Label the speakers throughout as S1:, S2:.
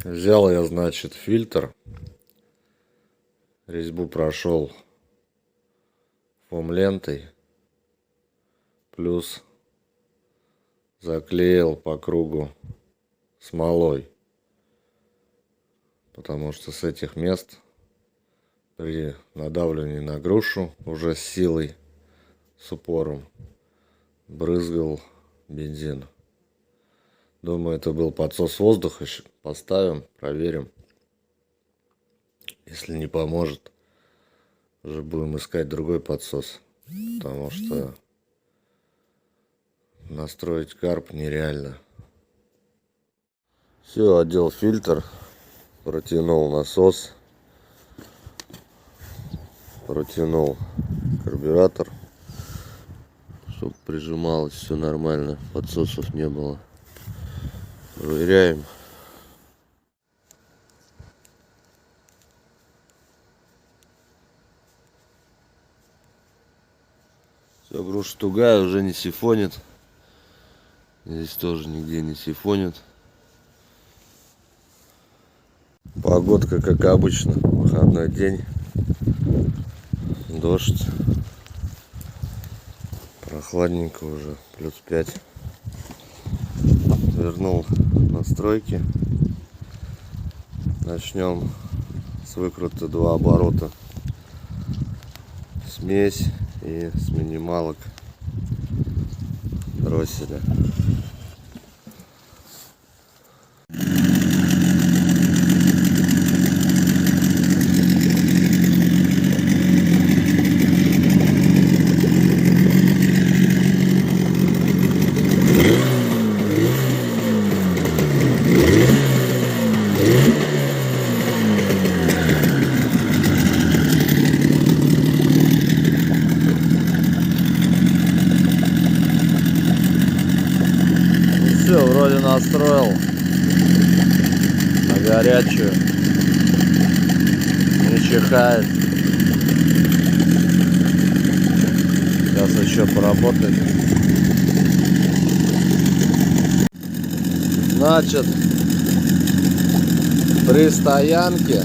S1: Взял я, значит, фильтр, резьбу прошел фоам-лентой, плюс заклеил по кругу смолой, потому что с этих мест при надавливании на грушу уже с силой, с упором, брызгал бензин. Думаю, это был подсос воздуха. Поставим, проверим. Если не поможет, уже будем искать другой подсос, потому что настроить карп нереально. Все, одел фильтр, протянул насос, протянул карбюратор, чтобы прижималось все нормально, подсосов не было. Проверяем. Все, груша тугая, уже не сифонит. Здесь тоже нигде не сифонит. Погодка, как обычно, выходной день. Дождь. Прохладненько уже, плюс 5. Вернул настройки. Начнем с выкрута 2 оборота. Смесь и с минималок дросселя. Все, вроде настроил на горячую, не чихает. Сейчас еще поработает. Значит, при стоянке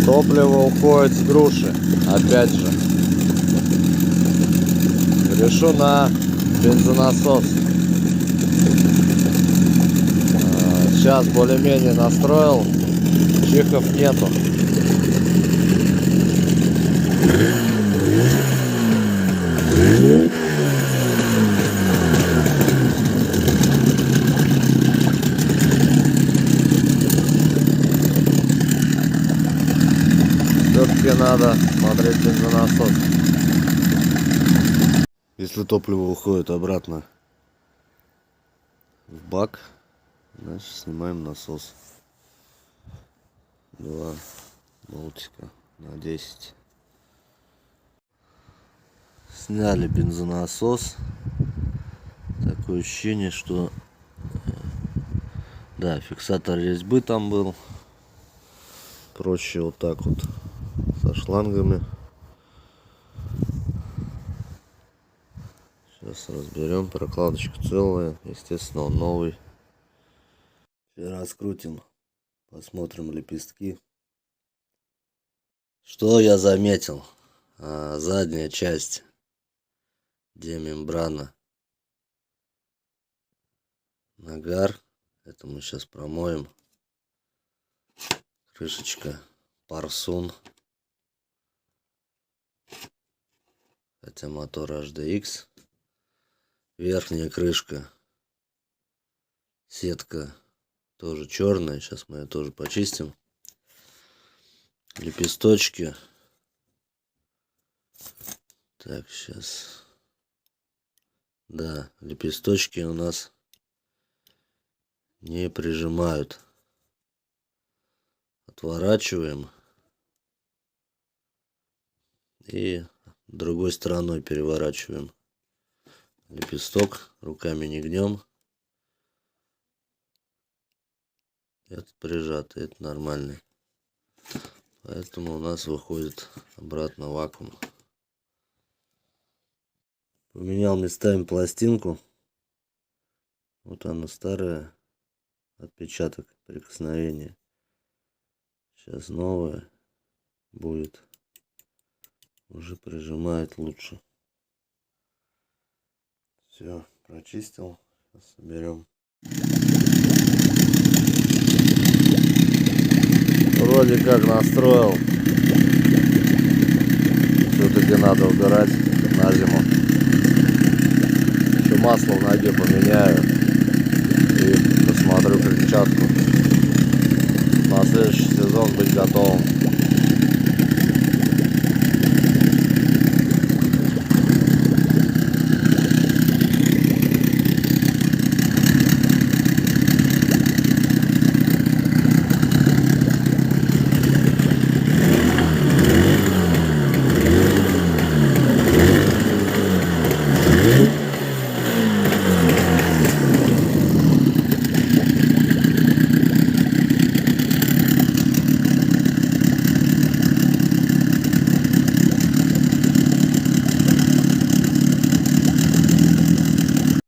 S1: топливо уходит с груши, опять же. Решу на бензонасос. Сейчас более-менее настроил, чихов нету. Все-таки надо смотреть бензонасос. Если топливо уходит обратно в бак, значит снимаем насос. 2 болтика на 10. Сняли бензонасос. Такое ощущение, что да, фиксатор резьбы там был. Проще вот так вот со шлангами. Сейчас разберем. Прокладочка целая, естественно, он новый. Раскрутим, посмотрим лепестки. Что я заметил? Задняя часть, где мембрана, нагар. Это мы сейчас промоем. Крышечка Парсун. Хотя мотор HDX. Верхняя крышка, сетка тоже черная. Сейчас мы ее тоже почистим. Лепесточки. Так, сейчас. Да, лепесточки у нас не прижимают. Отворачиваем. И другой стороной переворачиваем. Лепесток руками не гнем. Это прижатый, это нормальный. Поэтому у нас выходит обратно вакуум. Поменял местами пластинку. Вот она старая. отпечаток прикосновения. Сейчас новое будет. Уже прижимает лучше. Все, прочистил. Сейчас соберем. Вроде как настроил. Все-таки надо убирать на зиму. Еще масло в ноге поменяю. И посмотрю крыльчатку. На следующий сезон быть готовым.